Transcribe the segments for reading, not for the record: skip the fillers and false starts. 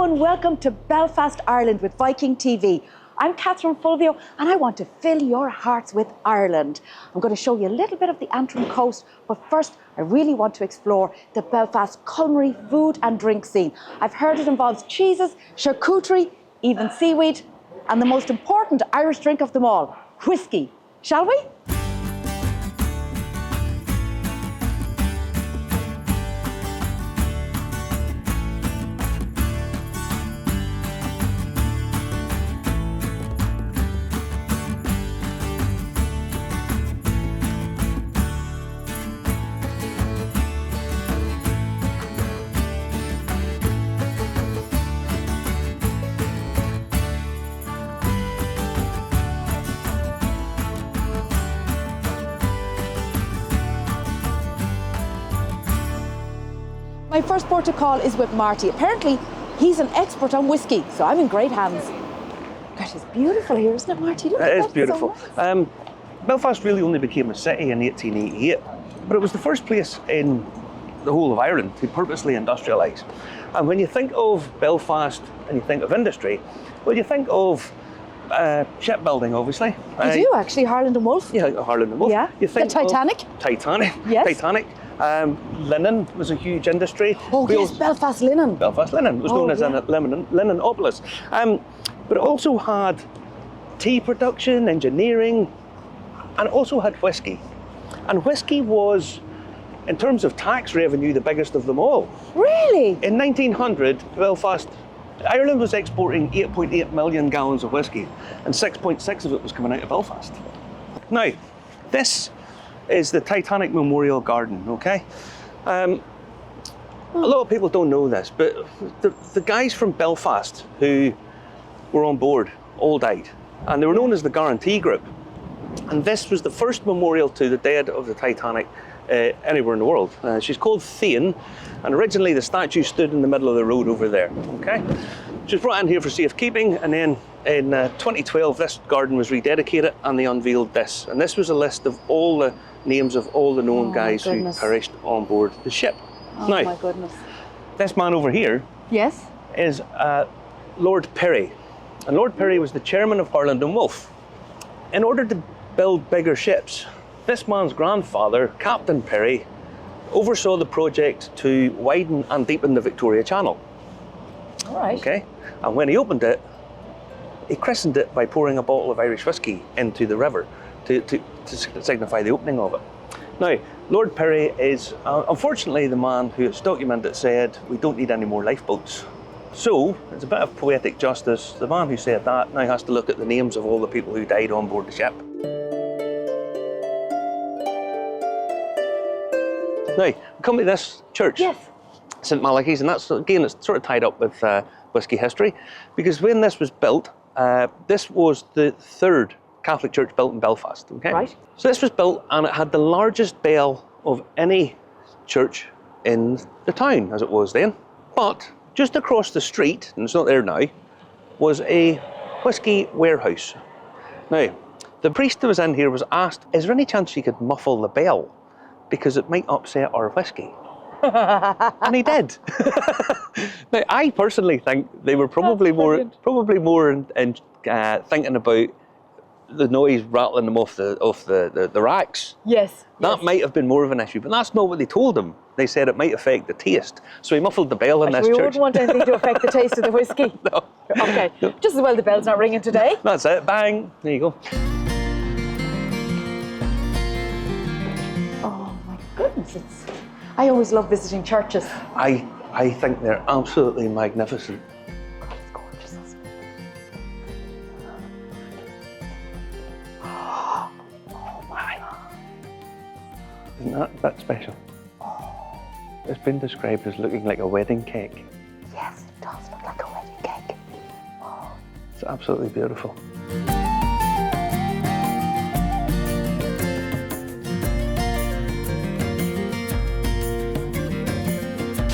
and welcome to Belfast, Ireland with Viking.TV. I'm Catherine Fulvio and I want to fill your hearts with Ireland. I'm going to show you a little bit of the Antrim coast, but first I really want to explore the Belfast culinary food and drink scene. I've heard it involves cheeses, charcuterie, even seaweed, and the most important Irish drink of them all, whiskey. Shall we? My first port of call is with Marty. Apparently, he's an expert on whiskey, so I'm in great hands. Gosh, it's beautiful here, isn't it, Marty? Look at It that, is beautiful. so nice. Belfast really only became a city in 1888, but it was the first place in the whole of Ireland to purposely industrialise. And when you think of Belfast and you think of industry, well, you think of shipbuilding, obviously. You do, actually, Harland and Wolff. Yeah, Harland and Wolff. Yeah, You think the Titanic. Titanic. Yes. Titanic. Linen was a huge industry. Oh, yes, Belfast linen. Belfast linen was known as yeah. Linenopolis. But it also had tea production, engineering, and it also had whiskey. And whiskey was, in terms of tax revenue, the biggest of them all. Really? In 1900, Ireland was exporting 8.8 million gallons of whiskey, and 6.6 of it was coming out of Belfast. Now, this is the Titanic Memorial Garden, okay? A lot of people don't know this, but the guys from Belfast who were on board all died, and they were known as the Guarantee Group. And this was the first memorial to the dead of the Titanic anywhere in the world. She's called Thane, and originally the statue stood in the middle of the road over there, okay? She was brought in here for safekeeping, and then in 2012 this garden was rededicated and they unveiled this. And this was a list of all the names of all the known guys who perished on board the ship. Oh, now, my goodness. this man over here Yes? is Lord Perry. And Lord Perry was the chairman of Harland and Wolff. In order to build bigger ships, this man's grandfather, Captain Perry, oversaw the project to widen and deepen the Victoria Channel. All right. Okay, and when he opened it, he christened it by pouring a bottle of Irish whiskey into the river to signify the opening of it. Now, Lord Perry is unfortunately the man who it's documented said, we don't need any more lifeboats. So, it's a bit of poetic justice. The man who said that now has to look at the names of all the people who died on board the ship. Now, come to this church, Yes. St Malachy's, and that's, again, it's sort of tied up with whiskey history, because when this was built, this was the third Catholic church built in Belfast, okay? Right. So this was built and it had the largest bell of any church in the town, as it was then. But just across the street, and it's not there now, was a whiskey warehouse. Now, the priest who was in here was asked, is there any chance you could muffle the bell? Because it might upset our whiskey. And he did. Now, I personally think they were probably more in thinking about the noise rattling them off the racks. Yes. That might have been more of an issue, but that's not what they told him. They said it might affect the taste. So he muffled the bell in this We church. wouldn't want anything to affect the taste of the whiskey. No. Okay. Just as well the bell's not ringing today. That's it. Bang. There you go. Oh my goodness, I always love visiting churches. I think they're absolutely magnificent. God, it's gorgeous, isn't it? Oh my. Isn't that a bit special? It's been described as looking like a wedding cake. Yes, it does look like a wedding cake. Oh. It's absolutely beautiful.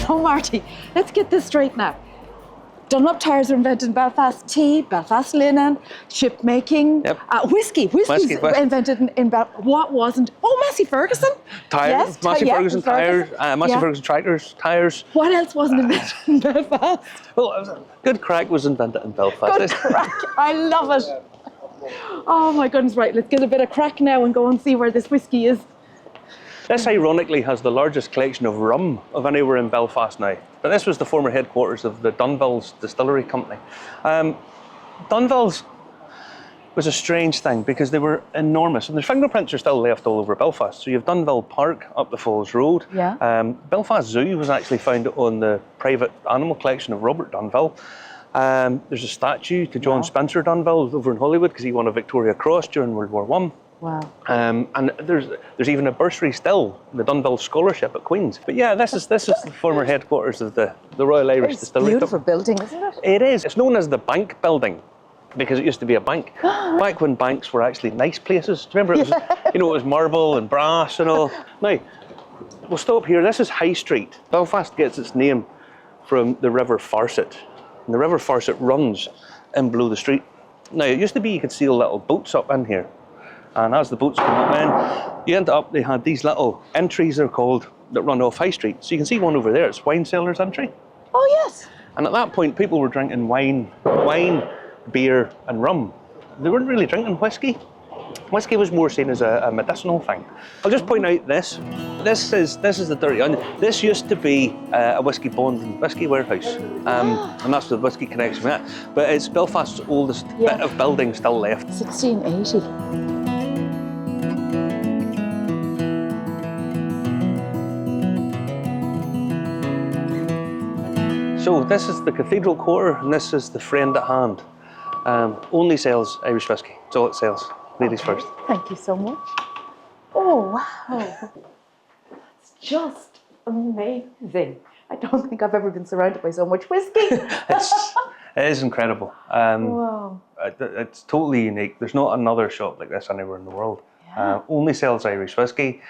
So Marty, let's get this straight now. Dunlop tires were invented in Belfast. Tea, Belfast linen, ship making. Yep. Whiskey. Whiskey's Whiskey. invented in Belfast. What wasn't? Oh, Massey Ferguson. Tires, Massey Ferguson tires, Massey Ferguson tractors, tires. What else wasn't invented in Belfast? Well, good crack was invented in Belfast. Good crack. I love it. Oh my goodness, right, let's get a bit of crack now and go and see where this whiskey is. This ironically has the largest collection of rum of anywhere in Belfast now. But this was the former headquarters of the Dunville's distillery company. Dunville's was a strange thing because they were enormous, and their fingerprints are still left all over Belfast. So you have Dunville Park up the Falls Road. Yeah. Belfast Zoo was actually found on the private animal collection of Robert Dunville. There's a statue to John Spencer Dunville over in Hollywood because he won a Victoria Cross during World War I. Wow. And there's even a bursary still, the Dunville Scholarship at Queen's. But yeah, this is the former headquarters of the Royal Irish Distillery. It's a beautiful building, isn't it? It is. It's known as the Bank Building because it used to be a bank. Back when banks were actually nice places. Do you remember? It was, it was marble and brass and all. Now, we'll stop here. This is High Street. Belfast gets its name from the River Farset. And the River Farset runs in below the street. Now, it used to be you could see little boats up in here. And as the boats come up in, you end up, they had these little entries, they're called, that run off High Street. So you can see one over there, it's wine cellar's entry. Oh, yes. And at that point, people were drinking wine, beer, and rum. They weren't really drinking whiskey. Whiskey was more seen as a medicinal thing. I'll just point out this. This is the Dirty Onion. This used to be a whiskey bond and whiskey warehouse. And that's the whiskey connection with that. But it's Belfast's oldest bit of building still left. 1680. So this is the Cathedral Quarter, and this is the Friend at Hand. Only sells Irish whiskey. That's all it sells. Ladies first. Thank you so much. Oh, wow. That's just amazing. I don't think I've ever been surrounded by so much whiskey. It is incredible. Wow. It's totally unique. There's not another shop like this anywhere in the world. Yeah. Only sells Irish whiskey.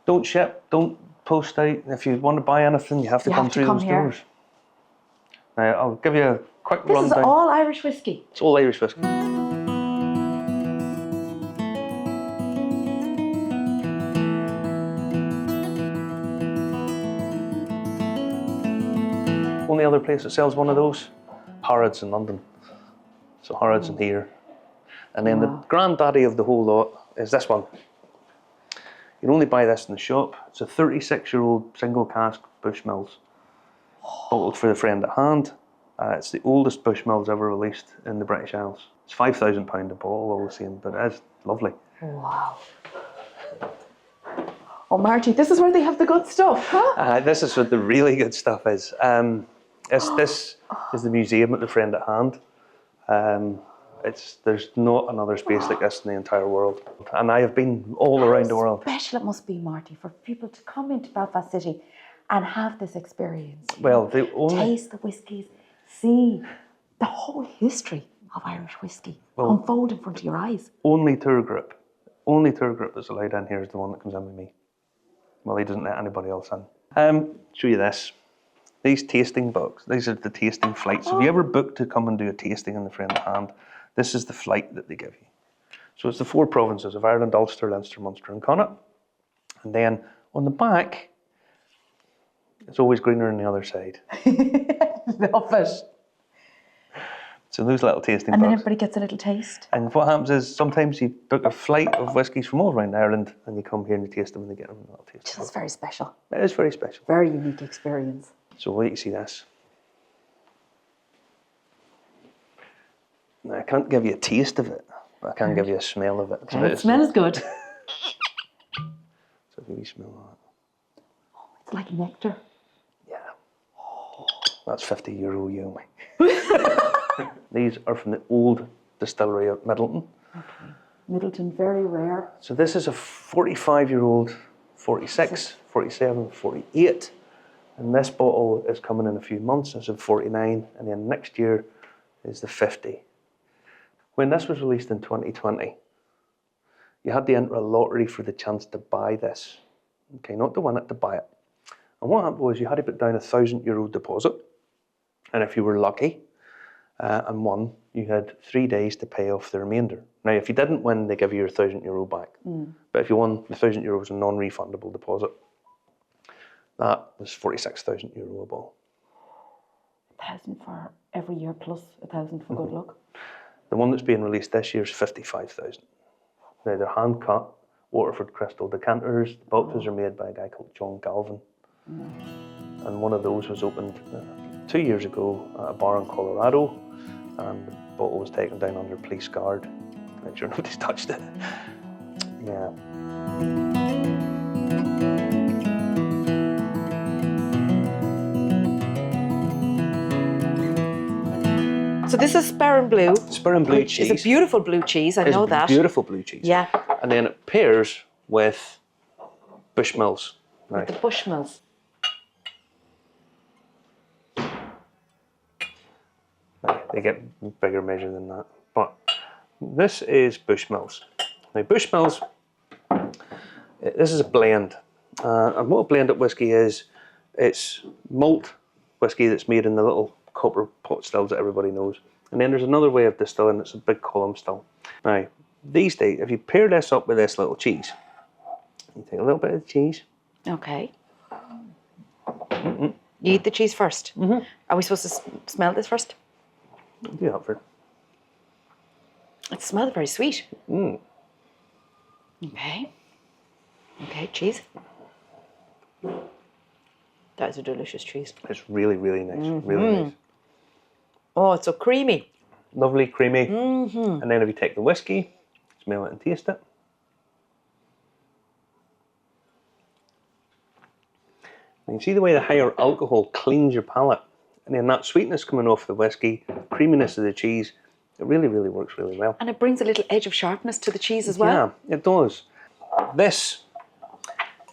Don't ship, don't post out. If you want to buy anything, you have to come through those doors. Now, I'll give you a quick rundown. This is all Irish whiskey? It's all Irish whiskey. Only other place that sells one of those, Harrods in London. So Harrods in here. And then the granddaddy of the whole lot is this one. You can only buy this in the shop. It's a 36-year-old single cask Bushmills. Bottled for the Friend at Hand. It's the oldest Bushmills ever released in the British Isles. It's £5,000 a bottle, all the same, but it is lovely. Wow. Oh, Margie, this is where they have the good stuff, huh? This is what the really good stuff is. This is the museum at the Friend at Hand. There's not another space like this in the entire world. And I have been all around the world. How special it must be, Marty, for people to come into Belfast City and have this experience. Well, they only taste the whiskies, see the whole history of Irish whiskey unfold in front of your eyes. Only tour group that's allowed in here is the one that comes in with me. Well, he doesn't let anybody else in. Show you this. These tasting books, these are the tasting flights. If you ever booked to come and do a tasting in the Friend at Hand, this is the flight that they give you. So it's the 4 provinces of Ireland, Ulster, Leinster, Munster and Connaught. And then on the back, it's always greener on the other side. Love it. So those little tasting And then books. everybody gets a little taste. And what happens is sometimes you book a flight of whiskies from all around Ireland and you come here and you taste them and they get them in a little taste. It's very special. It is very special. Very unique experience. So wait till you see this. Now I can't give you a taste of it, but I can give you a smell of it. Okay, the smell is good. So if you smell that. Oh, it's like nectar. Yeah. That's 50-year-old you. These are from the old distillery at Middleton. Okay. Middleton, very rare. So this is a 45-year-old, 46, 47, 48. And this bottle is coming in a few months. It's a 49. And then next year is the 50. When this was released in 2020, you had to enter a lottery for the chance to buy this. Okay, not to win it, to buy it. And what happened was you had to put down a €1,000 deposit. And if you were lucky and won, you had 3 days to pay off the remainder. Now, if you didn't win, they give you your €1,000 back. But if you won, the €1,000 was a non-refundable deposit. That was €46,000 a ball. 1,000 for every year plus 1,000 for good luck. The one that's being released this year is 55,000. Now, they're hand cut Waterford crystal decanters. The boxes are made by a guy called John Galvin. And one of those was opened 2 years ago at a bar in Colorado, and the bottle was taken down under police guard. Make sure nobody's touched it. Yeah. So this is Spur and Blue. Spur and Blue cheese. It's a beautiful blue cheese, I know that. Beautiful blue cheese. Yeah. And then it pairs with Bushmills. With the Bushmills. They get bigger measure than that. But this is Bushmills. Now Bushmills, this is a blend. And what a blended whiskey is, it's malt whiskey that's made in the little copper pot stills that everybody knows. And then there's another way of distilling, it's a big column still. Now, these days, if you pair this up with this little cheese, you take a little bit of the cheese. Okay. You eat the cheese first? Are we supposed to smell this first? Do that for it. It smells very sweet. Okay. Okay, cheese. That is a delicious cheese. It's really, really nice. Really nice. Oh, it's so creamy. Lovely, creamy. And then if you take the whiskey, smell it and taste it. And you see the way the higher alcohol cleans your palate. And then that sweetness coming off the whiskey, creaminess of the cheese, it really, really works really well. And it brings a little edge of sharpness to the cheese as well. Yeah, it does. This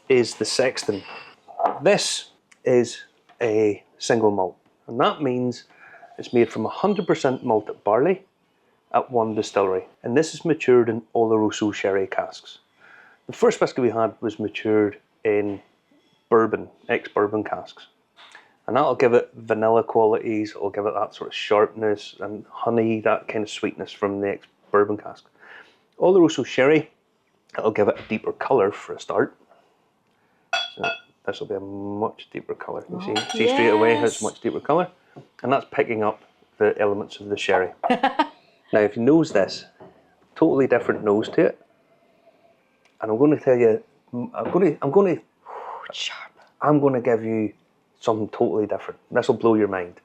is the Sexton. This is a single malt. And that means it's made from 100% malted barley at one distillery. And this is matured in Oloroso sherry casks. The first whiskey we had was matured in bourbon, ex-bourbon casks. And that'll give it vanilla qualities, it'll give it that sort of sharpness and honey, that kind of sweetness from the ex-bourbon cask. Oloroso sherry, it'll give it a deeper colour for a start. So this will be a much deeper colour. You see straight away it's much deeper colour. And that's picking up the elements of the sherry. Now if you nose this, totally different nose to it. And I'm going to tell you, I'm going to give you something totally different. This will blow your mind.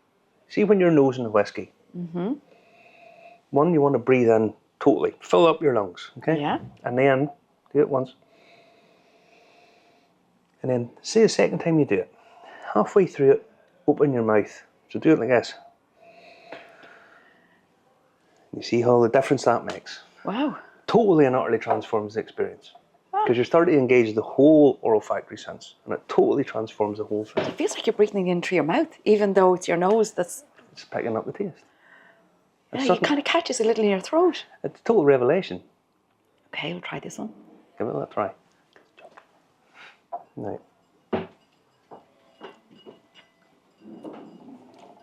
See when you're nosing the whiskey, one, you want to breathe in totally, fill up your lungs, okay? Yeah. And then do it once. And then say the second time you do it, halfway through it, open your mouth. So do it like this. You see how the difference that makes? Wow. Totally and utterly transforms the experience. Because you're starting to engage the whole olfactory sense, and it totally transforms the whole thing. It feels like you're breathing in through your mouth, even though it's your nose that's... It's picking up the taste. Yeah, it kind of catches a little in your throat. It's a total revelation. Okay, we'll try this one. Give it a try. Right.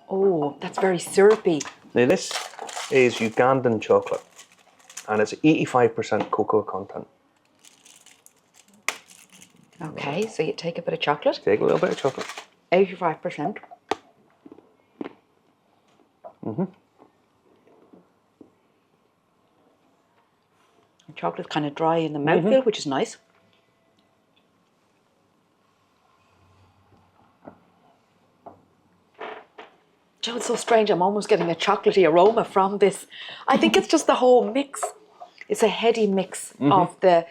Oh, that's very syrupy. Now this is Ugandan chocolate, and it's 85% cocoa content. Okay, so you take a bit of chocolate. Take a little bit of chocolate. 85%. The chocolate's kind of dry in the mouthfeel, which is nice. Joe, it's so strange. I'm almost getting a chocolatey aroma from this. I think it's just the whole mix. It's a heady mix of the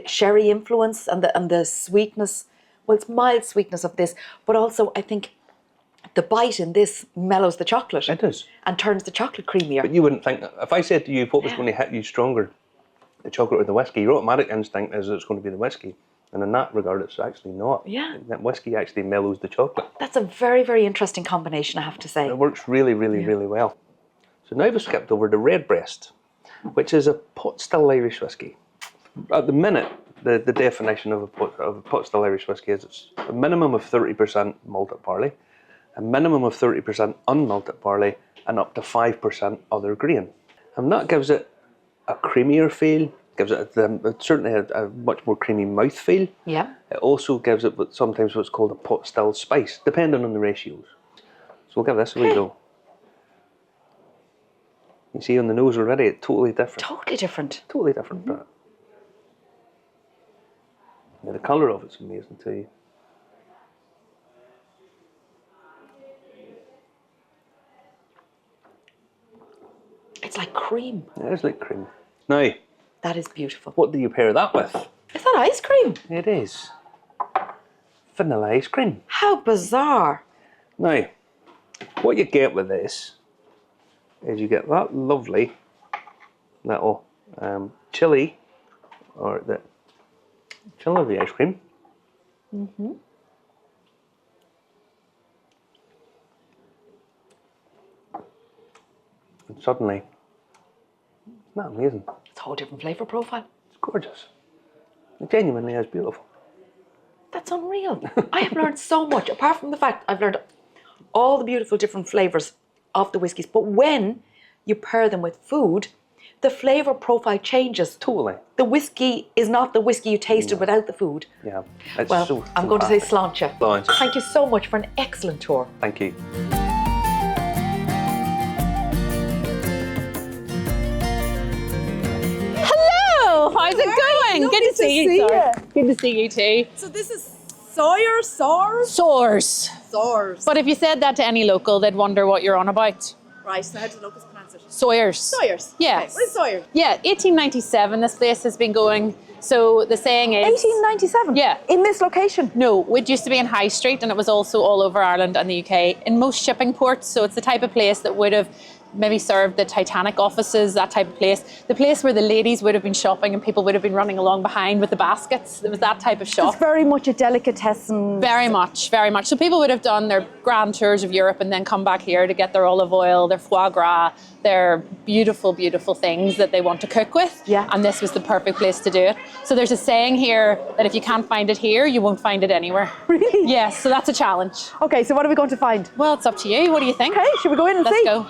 sherry influence and the sweetness. Well, it's mild sweetness of this, but also I think the bite in this mellows the chocolate. It does. And turns the chocolate creamier. But you wouldn't think that. If I said to you what was going to hit you stronger, the chocolate or the whiskey, your automatic instinct is that it's going to be the whiskey. And in that regard, it's actually not. Yeah. That whiskey actually mellows the chocolate. That's a very, very interesting combination, I have to say. It works really, really, really well. So now we've skipped over to Redbreast, which is a pot still Irish whiskey. At the minute, the definition of a pot still Irish whiskey is it's a minimum of 30% malted barley a minimum of 30% unmalted barley, and up to 5% other grain. And that gives it a creamier feel, gives it certainly a much more creamy mouth feel. Yeah. It also gives it sometimes what's called a pot still spice, depending on the ratios. So we'll give this a wee go. You see on the nose already, it's totally different. Totally different. Totally different. But yeah, the colour of it's amazing too. It's like cream. It is like cream. Now, That is beautiful. what do you pair that with? Is that ice cream? It is vanilla ice cream. How bizarre. Now, what you get with this is you get that lovely little chili, or the chili of the ice cream. Mm-hmm. And suddenly, isn't that amazing? It's a whole different flavour profile. It's gorgeous. It genuinely is beautiful. That's unreal. I have learned so much, apart from the fact I've learned all the beautiful different flavours of the whiskies. But when you pair them with food, the flavour profile changes. Totally. The whiskey is not the whiskey you tasted without the food. Yeah. It's Well, so I'm going to say fantastic. sláinte. Sláinte. Thank you so much for an excellent tour. Thank you. Hello, how's it going? lovely Good to see you. to see Sawyer. Good to see you too. So this is Sawyer, Sours. Sawyers. But if you said that to any local, they'd wonder what you're on about. Right, so how do the locals pronounce it? Sawyers. Sawyers. Yes. Okay, what is Sawyer? Yeah, 1897 this place has been going. So the saying is... 1897? Yeah. In this location? No, it used to be in High Street and it was also all over Ireland and the UK in most shipping ports. So it's the type of place that would have maybe served the Titanic offices, that type of place. The place where the ladies would have been shopping and people would have been running along behind with the baskets. It was that type of shop. It's very much a delicatessen. Very much, very much. So people would have done their grand tours of Europe and then come back here to get their olive oil, their foie gras, their beautiful, beautiful things that they want to cook with. Yeah. And this was the perfect place to do it. So there's a saying here that if you can't find it here, you won't find it anywhere. Really? Yes, so that's a challenge. Okay, so what are we going to find? Well, it's up to you. What do you think? Okay, should we go in and Let's see? go.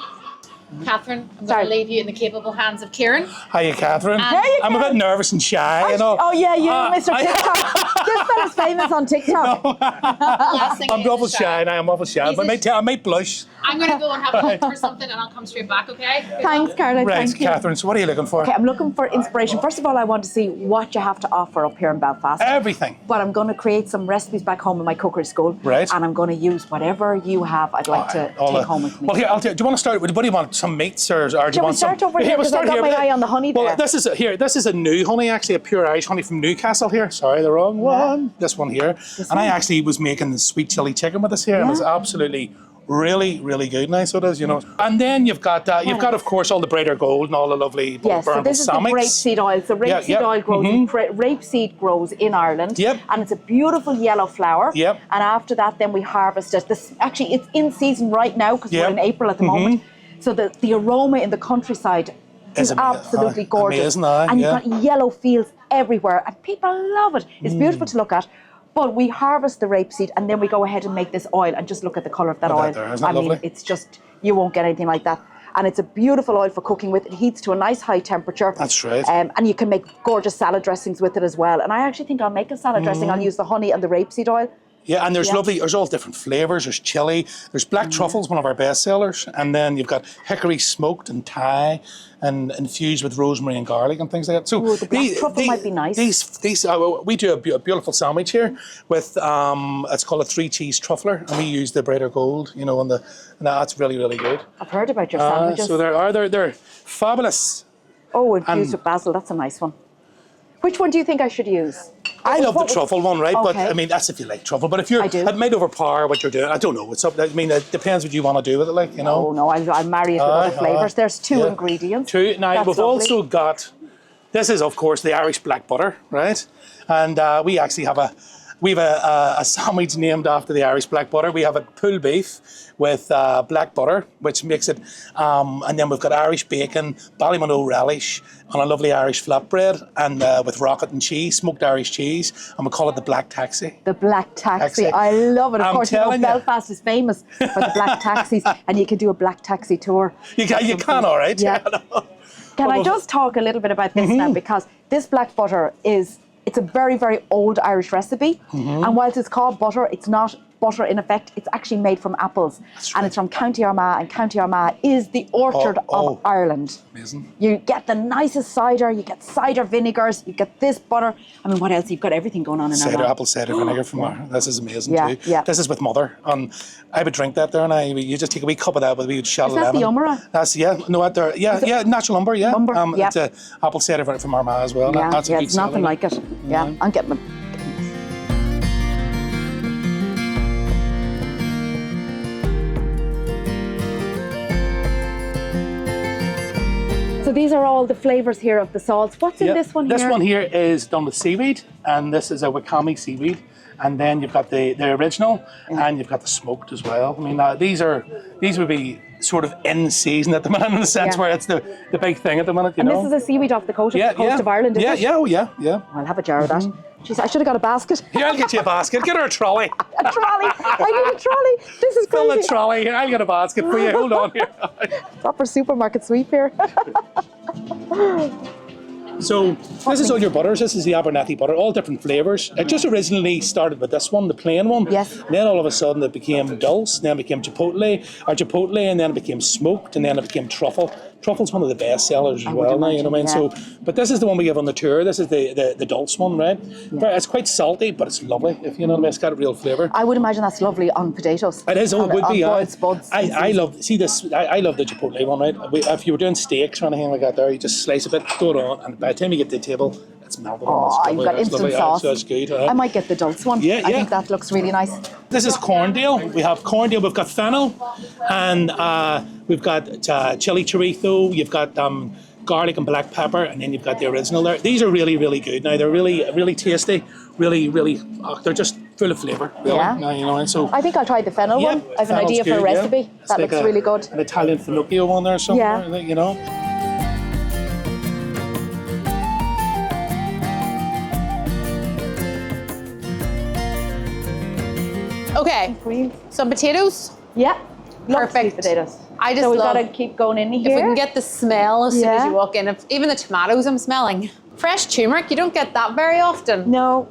Catherine, I'm Sorry. going to leave you in the capable hands of Kieran. Hiya, Catherine. Hey, I'm a bit nervous and shy, you know. Oh yeah, you, Uh, Mr. TikTok. This fella's famous on TikTok. Last thing I'm is awful the shy, and I am awful shy. He's But a I might blush. I'm going to go and have a look for something and I'll come straight back, okay? Good Thanks, luck. Caroline. Right, Thank you. Catherine, so what are you looking for? Okay, I'm looking for inspiration. First of all, I want to see what you have to offer up here in Belfast. Everything. But I'm going to create some recipes back home in my cookery school. Right. And I'm going to use whatever you have I'd like to take home with me. Well, here, do you want to start with, what do you want, some meats or do you Shall we want some... start over here? we'll Because I've start got here. my eye on the honey Well, there. this is a new honey, actually, a pure Irish honey from Newcastle here. Sorry, the wrong one. This one here. And I actually was making the sweet chili chicken with this here, and it was absolutely really, really good now, so it is, you know. And then you've got, of course, all the Breder Gold and all the lovely Yes, so burnable this is the salmics. rapeseed oil. So rapeseed oil grows, rapeseed grows in Ireland. Yep. And it's a beautiful yellow flower. Yep. And after that, then we harvest it. Actually, it's in season right now because Yep. we're in April at the moment. So the aroma in the countryside is absolutely gorgeous. Amazing, and you've got yellow fields everywhere and people love it. It's beautiful to look at. But we harvest the rapeseed and then we go ahead and make this oil, and just look at the colour of that oil. Isn't that lovely? It's just, you won't get anything like that. And it's a beautiful oil for cooking with. It heats to a nice high temperature. That's right. And you can make gorgeous salad dressings with it as well. And I actually think I'll make a salad dressing. I'll use the honey and the rapeseed oil. Yeah, and there's all different flavours. There's chili, there's black truffles, one of our best sellers, and then you've got hickory smoked and Thai, and infused with rosemary and garlic and things like that. So Ooh, the black truffle might be nice. We do a beautiful sandwich here with it's called a 3-cheese truffler, and we use the Breder Gold, you know, and that's really, really good. I've heard about your sandwiches. So they're fabulous. Oh, infused with basil. That's a nice one. Which one do you think I should use? I love the truffle one, right? But Okay. I mean, that's if you like truffle. But if you're, I do. it might overpower what you're doing. I don't know. It's up. I mean, it depends what you want to do with it, like, you know. Oh no, I'll marry it with other flavours. There's two ingredients. Two. Now That's we've lovely. also got. This is, of course, the Irish black butter, right? And we actually have we have a sandwich named after the Irish black butter. We have a pulled beef with black butter, which makes it, and then we've got Irish bacon, Ballymonroe relish, on a lovely Irish flatbread, and with rocket and cheese, smoked Irish cheese, and we call it the black taxi. The black taxi. I love it. Of course, Belfast is famous for the black taxis, and you can do a black taxi tour. You can, all right. Yeah. Can I just talk a little bit about this now? Because this black butter it's a very, very old Irish recipe. And whilst it's called butter, it's not butter in effect. It's actually made from apples. And it's from County Armagh, and County Armagh is the orchard of Ireland. Amazing. You get the nicest cider, you get cider vinegars, you get this butter. I mean, what else? You've got everything going on in Armagh. Apple cider vinegar from our, this is amazing too. Yeah. This is with mother. I would drink that there, and you just take a wee cup of that with a wee shot of lemon. Is that the Umbra? That's, natural umber, yeah. Umber, It's a apple cider from Armagh as well. Yeah, That's it's nothing like it. Yeah, I'm getting them. So these are all the flavours here of the salts. What's in this one here? This one here is done with seaweed, and this is a wakame seaweed. And then you've got the original, and you've got the smoked as well. I mean, these would be sort of in season at the minute, in the sense where it's the big thing at the minute, you know. This is a seaweed off the coast of Ireland, is it? Yeah. I'll have a jar of that. Jeez, I should have got a basket. Here, I'll get you a basket. Get her a trolley. A trolley. I need a trolley. This is Fill crazy. the trolley. Here, I'll get a basket for you. Hold on here. Proper supermarket sweep here. So this is all your butters. This is the Abernethy butter, all different flavours. It just originally started with this one, the plain one. Yes. Then all of a sudden it became dulse, then it became chipotle, and then it became smoked, and then it became truffle. Truffle's one of the best sellers as well now, you know what I mean? So, but this is the one we give on the tour. This is the dulse one, right? But it's quite salty, but it's lovely, if you know what I mean. It's got a real flavour. I would imagine that's lovely on potatoes. It is, it would be. Boiled spuds. I love the chipotle one, right? If you were doing steaks or anything like that there, you just slice a bit, throw it on, and by the time you get to the table, it's melted. You've got instant sauce. So it's good. I might get the dulse one. Yeah. I think that looks really nice. This is cornmeal. We have cornmeal. We've got fennel, and we've got chili chorizo. You've got garlic and black pepper, and then you've got the original there. These are really, really good. Now they're really, really tasty. Really, they're just full of flavour. Really. Yeah. Now, you know, and so I think I'll try the fennel one. I have an idea for a recipe. That looks really good. An Italian falloppio one there or something. Yeah. You know. Okay, some potatoes. Yeah. Love Perfect. sweet potatoes. I just so we've love, got to keep going in here. if we can get the smell as soon as Yeah. you walk in. Even the tomatoes I'm smelling. Fresh turmeric, you don't get that very often. No,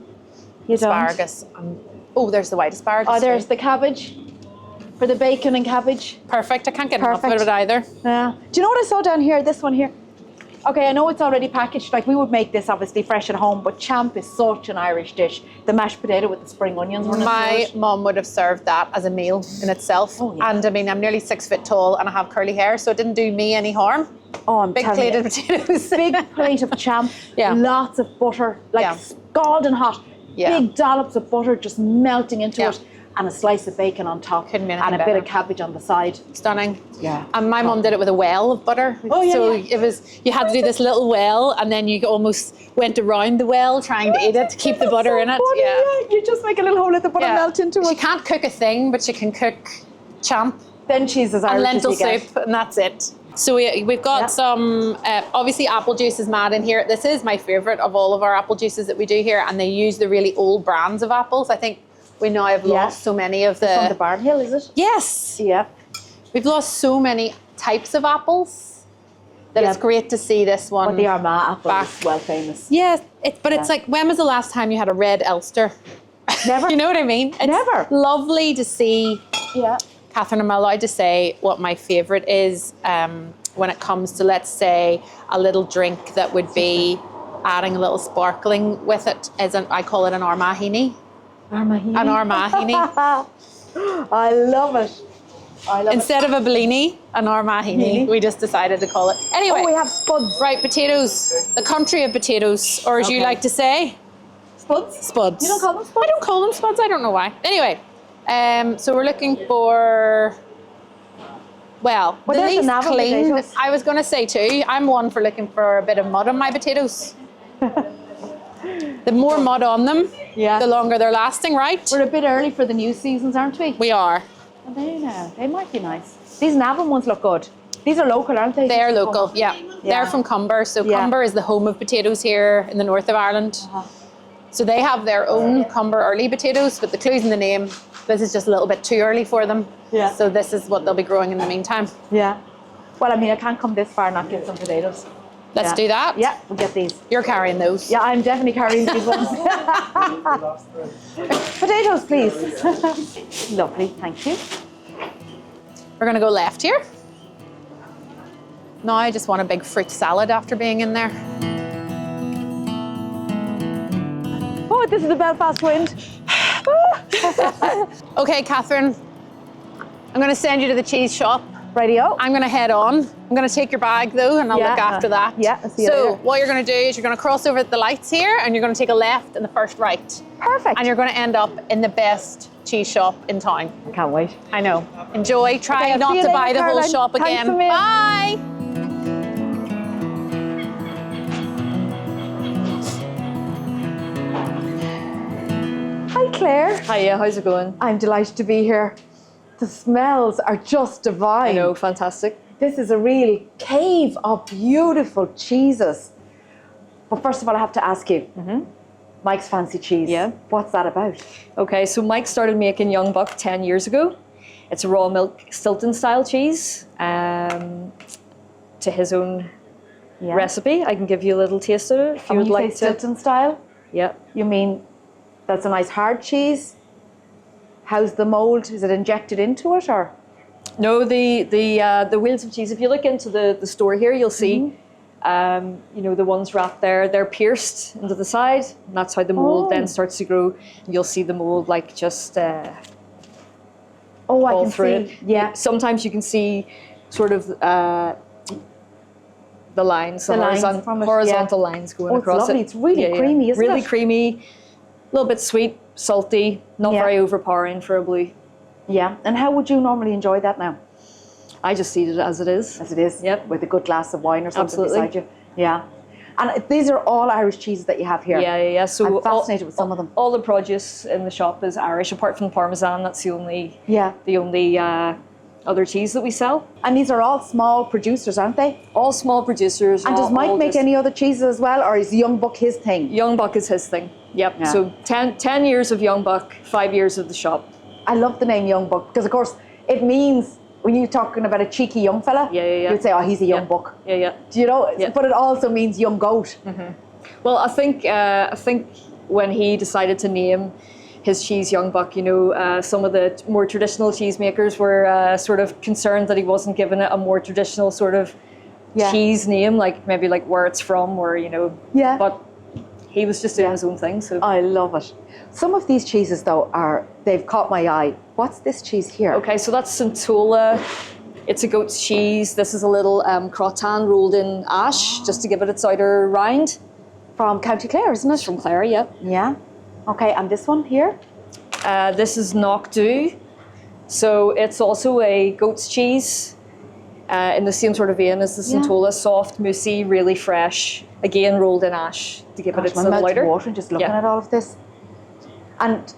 you don't. Asparagus. Oh, there's the white asparagus. Oh, there's the cabbage for the bacon and cabbage. Perfect. I can't get enough Perfect. of it either. Yeah. Do you know what I saw down here? This one here. Okay, I know it's already packaged. Like, we would make this obviously fresh at home, but champ is such an Irish dish. The mashed potato with the spring onions. My mum would have served that as a meal in itself. Oh, yeah. And I mean, I'm nearly 6 foot tall and I have curly hair, so it didn't do me any harm. Oh, I'm Big telling plate you. of potatoes. Big plate of champ. Yeah. Lots of butter, like Yeah. scalding hot. Yeah. Big dollops of butter just melting into Yeah. it. And a slice of bacon on top. Couldn't be and anything a bit better. of cabbage on the side. Stunning. Yeah. And my mum did it with a well of butter. Oh, yeah, So yeah. it was, you had to do this little well and then you almost went around the well trying to eat it to keep the butter in it. Funny, yeah. You just make a little hole, let the butter melt into She it. can't cook a thing, but she can cook champ Then she's as and Irish lentil as you get. soup, and that's it. So we've got some, obviously apple juice is mad in here. This is my favourite of all of our apple juices that we do here, and they use the really old brands of apples. I think we now have lost so many of From the Barnhill, is it? Yes. Yeah. We've lost so many types of apples that it's great to see this one. But the Armagh apple back. is well famous. Yeah, but it's like, when was the last time you had a red Ulster? Never. You know what I mean? It's Never. lovely to see. Yeah. Catherine, am I allowed to say what my favourite is when it comes to, let's say, a little drink that would be adding a little sparkling with it? I call it an Armagh-heaney. Armagh-heaney. An Armagh-heaney. I love it. I love Instead of a blini, an Armagh-heaney. We just decided to call it. Anyway. Oh, we have spuds. Right, potatoes. The country of potatoes, or as you like to say, Spuds? spuds. You don't call them spuds? I don't call them spuds. I don't know why. Anyway, so we're looking for, well, the there's the least navel clean. potatoes. I was going to say too, I'm one for looking for a bit of mud on my potatoes. The more mud on them, Yeah. the longer they're lasting, right? We're a bit early for the new seasons, aren't we? We are. Well, they now. They might be nice. These Navan ones look good. These are local, aren't they? They're local, yeah. They're from Cumber. So Yeah. Cumber is the home of potatoes here in the north of Ireland. So they have their own Cumber early potatoes, but the clue's in the name. This is just a little bit too early for them. Yeah. So this is what they'll be growing in the meantime. Yeah. Well, I mean, I can't come this far and not get some potatoes. Let's do that. Yeah, we'll get these. You're carrying those. Yeah, I'm definitely carrying these ones. Potatoes, please. Lovely, thank you. We're going to go left here. Now I just want a big fruit salad after being in there. Oh, this is the Belfast wind. Okay, Catherine, I'm going to send you to the cheese shop. Radio. I'm going to head on. I'm going to take your bag though, and I'll look after that. Yeah, I'll see you So later. what you're going to do is you're going to cross over the lights here, and you're going to take a left and the first right. Perfect. And you're going to end up in the best cheese shop in town. I can't wait. I know. Enjoy. Try Okay, I'll not see you to later, buy the whole Caroline. shop Thanks again. a million. Bye. Hi, Claire. Hiya, how's it going? I'm delighted to be here. The smells are just divine. I know, fantastic. This is a real cave of beautiful cheeses. But first of all, I have to ask you, Mike's Fancy Cheese. Yeah. What's that about? Okay, so Mike started making Young Buck 10 years ago. It's a raw milk Stilton style cheese to his own Yeah. recipe. I can give you a little taste of it if you And would when you like say to. Stilton style, Yeah. you mean that's a nice hard cheese? How's the mold? Is it injected into it or? No, the wheels of cheese. If you look into the store here, you'll see, you know, the ones wrapped there. They're pierced into the side, and that's how the mold then starts to grow. And you'll see the mold like just Oh, I all can through see. it. Yeah. Sometimes you can see sort of the lines, the lines horizontal, from it, horizontal lines going Oh, it's across lovely. it. It's really creamy, isn't really it? creamy, a little bit sweet, salty, not Yeah. very overpowering for a blue. Yeah. And how would you normally enjoy that now? I just eat it as it is. As it is? Yep. With a good glass of wine or something Absolutely. beside you? Yeah. And these are all Irish cheeses that you have here? Yeah. So I'm fascinated with some of them. All the produce in the shop is Irish, apart from the Parmesan. That's the only other cheese that we sell. And these are all small producers, aren't they? All small producers. And does Mike make any other cheeses as well, or is Young Buck his thing? Young Buck is his thing. Yep. Yeah. So 10 years of Young Buck, 5 years of the shop. I love the name Young Buck because, of course, it means when you're talking about a cheeky young fella, Yeah. you'd say, oh, he's a young buck. Yeah. Do you know? Yeah. But it also means young goat. Well, I think when he decided to name his cheese Young Buck, you know, some of the more traditional cheesemakers were sort of concerned that he wasn't giving it a more traditional sort of cheese name, like maybe like where it's from, or you know. Yeah. But he was just doing his own thing. So. I love it. Some of these cheeses, though, they've caught my eye. What's this cheese here? Okay, so that's Centola. It's a goat's cheese. This is a little crottin rolled in ash, just to give it its outer rind. From County Clare, isn't it? From Clare, yeah. Yeah. Okay, and this one here? This is Knock Do. So it's also a goat's cheese in the same sort of vein as the Centola. Soft, moussey, really fresh. Again, rolled in ash to give it its my little mouth's outer. watering just looking at all of this. And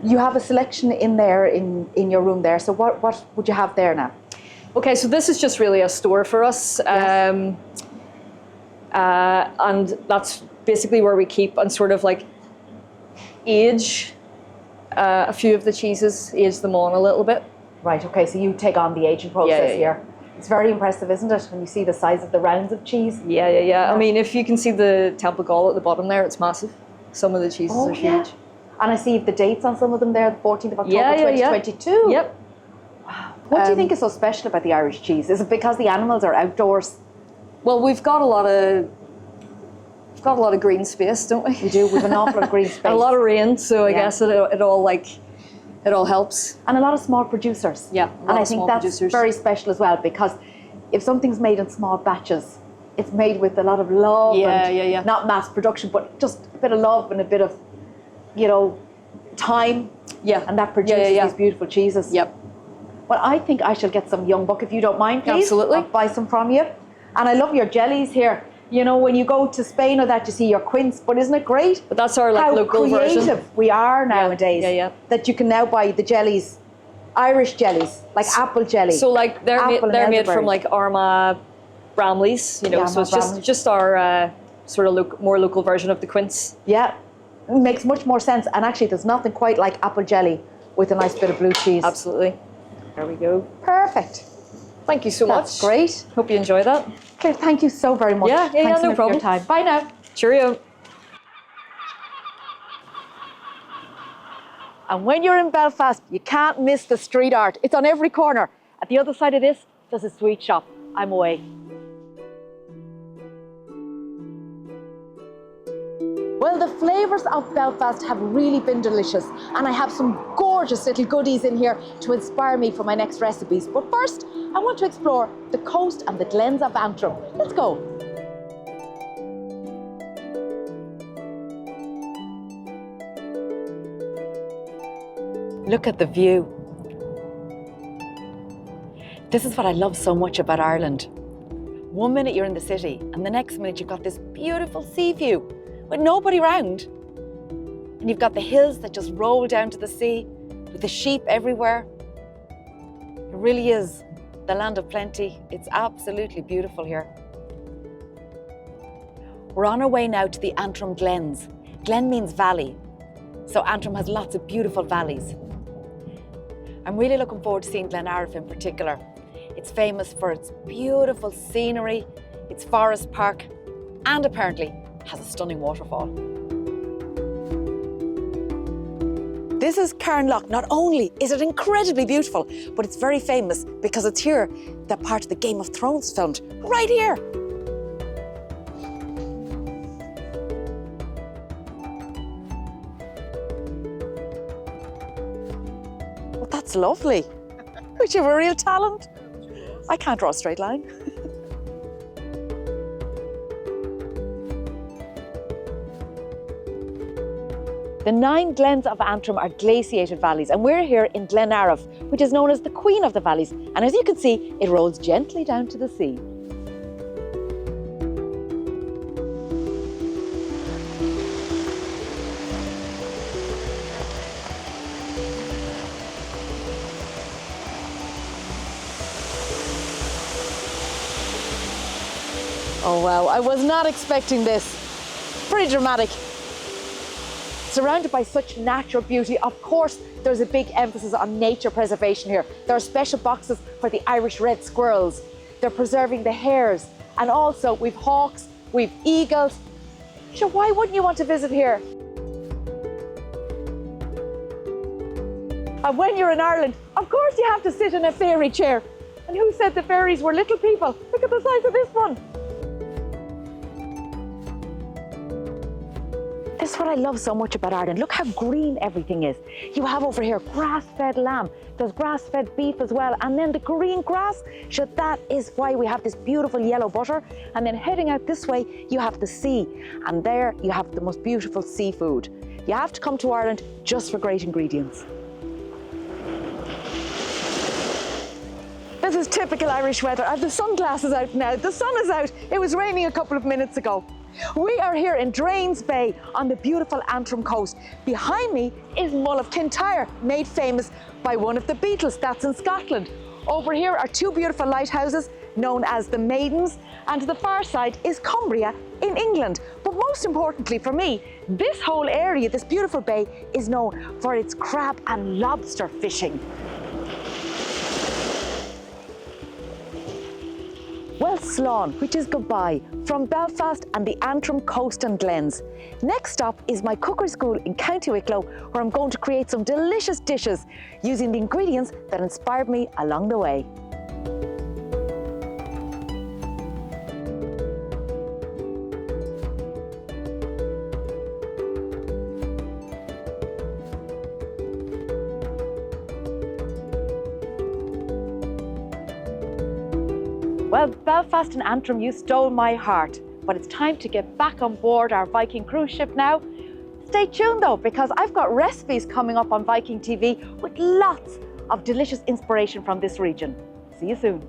you have a selection in there in your room there. So what would you have there now? Okay, so this is just really a store for us. Yes. And that's basically where we keep and sort of like age a few of the cheeses, age them on a little bit. Right, okay, so you take on the aging process Yeah. here. It's very impressive, isn't it, when you see the size of the rounds of cheese? Yeah. I mean, if you can see the Temple Gall at the bottom there, it's massive. Some of the cheeses are yeah. huge. And I see the dates on some of them there, the 14th of October, Yeah. 2022. Yep. What do you think is so special about the Irish cheese? Is it because the animals are outdoors? Well, we've got a lot of green space, don't we? We do, we've an awful lot of green space. A lot of rain, so I Yeah. guess it all helps. And a lot of small producers. Yeah, a And lot I of think small that's producers. very special as well, because if something's made in small batches, it's made with a lot of love and not mass production, but just a bit of love and a bit of, you know, time. Yeah. And that produces these beautiful cheeses. Yep. Well, I think I shall get some Young Buck if you don't mind, please. Absolutely. I'll buy some from you. And I love your jellies here. You know, when you go to Spain or that, you see your quince, but isn't it great? But that's our like How local creative version. we are nowadays. yeah. That you can now buy the jellies, Irish jellies, like apple jelly. So like they're apple and made from elderberry. like Armagh Bramleys, you know. Yeah, so it's Armagh just our sort of more local version of the quince. Yeah, it makes much more sense. And actually, there's nothing quite like apple jelly with a nice bit of blue cheese. Absolutely. There we go. Perfect. Thank you so That's much. great. Hope you enjoy that. Claire, thank you so very much. Yeah, Thanks no for problem. your time. Bye now. Cheerio. And when you're in Belfast, you can't miss the street art. It's on every corner. At the other side of this, there's a sweet shop. I'm away. Well, the flavours of Belfast have really been delicious, and I have some gorgeous little goodies in here to inspire me for my next recipes. But first, I want to explore the coast and the glens of Antrim. Let's go. Look at the view. This is what I love so much about Ireland. One minute you're in the city, and the next minute you've got this beautiful sea view with nobody around. And you've got the hills that just roll down to the sea with the sheep everywhere. It really is the land of plenty. It's absolutely beautiful here. We're on our way now to the Antrim Glens. Glen means valley, so Antrim has lots of beautiful valleys. I'm really looking forward to seeing Glenariff in particular. It's famous for its beautiful scenery, its forest park, and apparently has a stunning waterfall. This is Carnlough. Not only is it incredibly beautiful, but it's very famous because it's here that part of the Game of Thrones filmed, right here. Well, that's lovely. But you have a real talent. I can't draw a straight line. The 9 glens of Antrim are glaciated valleys, and we're here in Glenariff, which is known as the Queen of the Valleys. And as you can see, it rolls gently down to the sea. Oh wow, I was not expecting this. Pretty dramatic. Surrounded by such natural beauty, of course, there's a big emphasis on nature preservation here. There are special boxes for the Irish red squirrels. They're preserving the hares. And also, we've hawks, we've eagles. Sure, why wouldn't you want to visit here? And when you're in Ireland, of course you have to sit in a fairy chair. And who said the fairies were little people? Look at the size of this one. This is what I love so much about Ireland. Look how green everything is. You have over here grass-fed lamb. There's grass-fed beef as well. And then the green grass, sure, that is why we have this beautiful yellow butter. And then heading out this way, you have the sea. And there you have the most beautiful seafood. You have to come to Ireland just for great ingredients. This is typical Irish weather. I have the sunglasses out now. The sun is out. It was raining a couple of minutes ago. We are here in Drains Bay on the beautiful Antrim coast. Behind me is Mull of Kintyre, made famous by one of the Beatles, that's in Scotland. Over here are 2 beautiful lighthouses known as the Maidens, and to the far side is Cumbria in England. But most importantly for me, this whole area, this beautiful bay, is known for its crab and lobster fishing. Well, Slán, which is goodbye, from Belfast and the Antrim coast and glens. Next stop is my cookery school in County Wicklow, where I'm going to create some delicious dishes using the ingredients that inspired me along the way. Well, Belfast and Antrim, you stole my heart, but it's time to get back on board our Viking cruise ship now. Stay tuned though, because I've got recipes coming up on Viking.TV with lots of delicious inspiration from this region. See you soon.